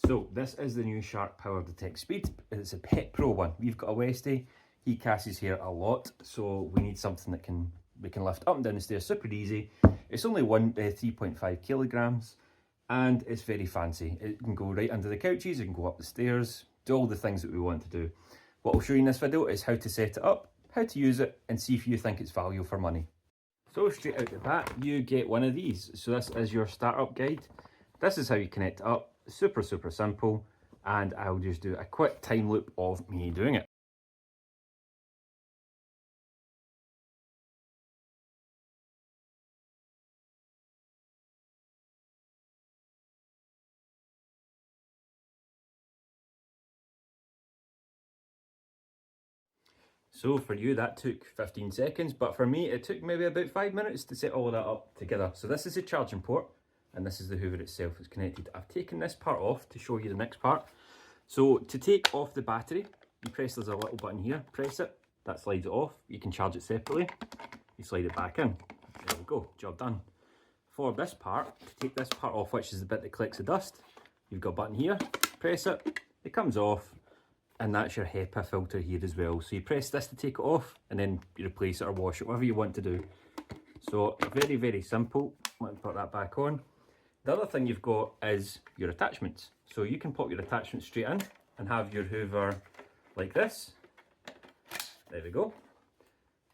So this is the new Shark PowerDetect Speed. It's a Pet Pro one. We've got a Westie. He casses here a lot, so we need something that we can lift up and down the stairs super easy. It's only 3.5 kilograms, and it's very fancy. It can go right under the couches, it can go up the stairs, do all the things that we want to do. What I'll show you in this video is how to set it up, how to use it, and see if you think it's value for money. So straight out the bat, you get one of these. So this is your startup guide. This is how you connect it up. Super simple, and I'll just do a quick time loop of me doing it. So for you that took 15 seconds, but for me it took maybe about 5 minutes to set all of that up together. So this is the charging port, and this is the Hoover itself. It's connected. I've taken this part off to show you the next part. So to take off the battery, you press, there's a little button here, press it, that slides it off. You can charge it separately, you slide it back in. There we go, job done. For this part, to take this part off, which is the bit that collects the dust, you've got a button here, press it, it comes off, and that's your HEPA filter here as well. So you press this to take it off, and then you replace it or wash it, whatever you want to do. So very simple. Let me put that back on. The other thing you've got is your attachments. So you can pop your attachments straight in and have your Hoover like this. There we go.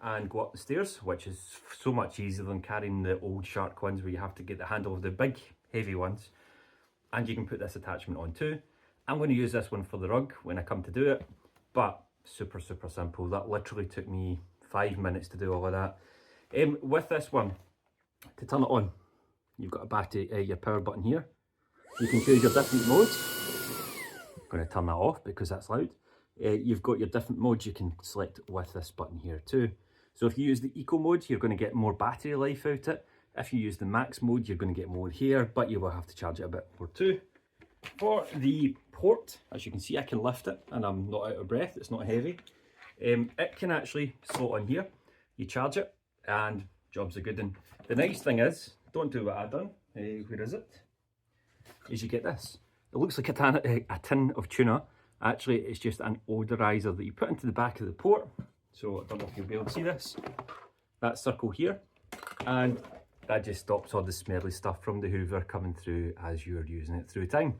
And go up the stairs, which is so much easier than carrying the old Shark ones where you have to get the handle of the big heavy ones. And you can put this attachment on too. I'm going to use this one for the rug when I come to do it, but super simple. That literally took me 5 minutes to do all of that. With this one, to turn it on, you've got a battery, your power button here. You can choose your different modes. I'm going to turn that off because that's loud. You've got your different modes you can select with this button here too. So if you use the eco mode, you're going to get more battery life out of it. If you use the max mode, you're going to get more here, but you will have to charge it a bit more too. For the port, as you can see, I can lift it and I'm not out of breath, it's not heavy. It can actually slot on here. You charge it and jobs are good. And the nice thing is, don't do what I've done. Where is it? Is you get this. It looks like a tin of tuna. Actually, it's just an odorizer that you put into the back of the port. So I don't know if you'll be able to see this. That circle here. And that just stops all the smelly stuff from the Hoover coming through as you're using it through time.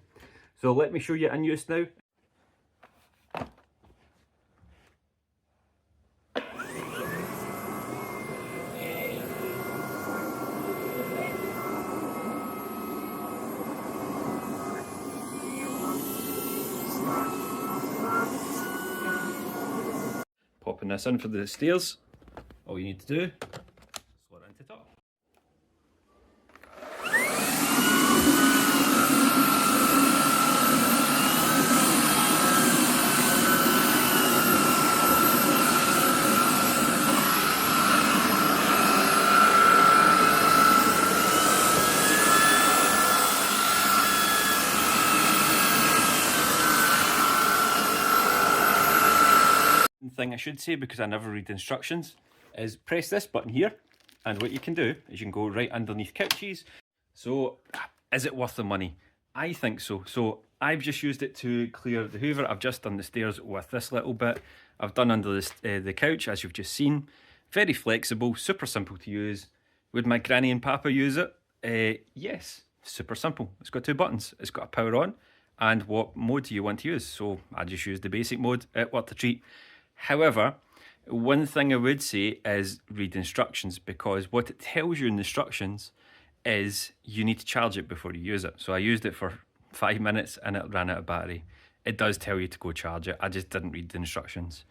So let me show you in use now. Popping this in for the stairs. All you need to do, slot it into top. Thing I should say, because I never read the instructions, is press this button here, and what you can do is you can go right underneath couches. So is it worth the money? I think so. So I've just used it to clear the Hoover. I've just done the stairs with this little bit. I've done under this, the couch, as you've just seen. Very flexible, super simple to use. Would my granny and papa use it? Yes, super simple. It's got two buttons. It's got a power on and what mode do you want to use. So I just used the basic mode. It worked a treat. However, one thing I would say is read instructions, because what it tells you in the instructions is you need to charge it before you use it. So I used it for 5 minutes and it ran out of battery. It does tell you to go charge it. I just didn't read the instructions.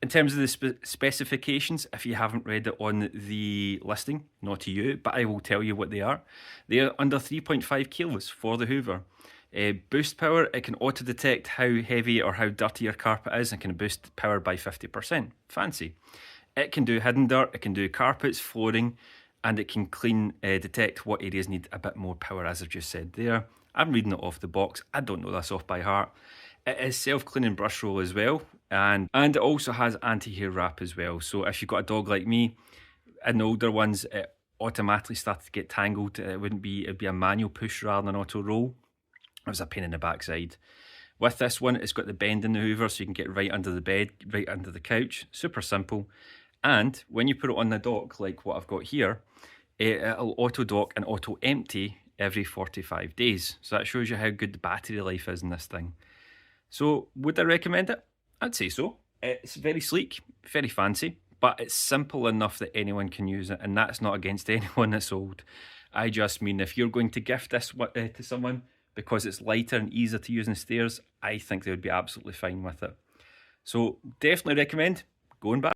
In terms of the specifications, if you haven't read it on the listing, not to you, but I will tell you what they are. They are under 3.5 kilos for the Hoover. Boost power, it can auto detect how heavy or how dirty your carpet is and can boost power by 50%. Fancy. It can do hidden dirt, it can do carpets, flooring, and it can detect what areas need a bit more power, as I've just said there. I'm reading it off the box. I don't know this off by heart. It is self-cleaning brush roll as well, and it also has anti-hair wrap as well. So if you've got a dog like me, in the older ones, it automatically started to get tangled. It'd be a manual push rather than auto roll. It was a pain in the backside. With this one, it's got the bend in the hoover so you can get right under the bed, right under the couch. Super simple. And when you put it on the dock, like what I've got here, it'll auto dock and auto empty every 45 days. So that shows you how good the battery life is in this thing. So would I recommend it? I'd say so. It's very sleek, very fancy, but it's simple enough that anyone can use it, and that's not against anyone that's old. I just mean if you're going to gift this to someone because it's lighter and easier to use in the stairs, I think they would be absolutely fine with it. So definitely recommend. Go and buy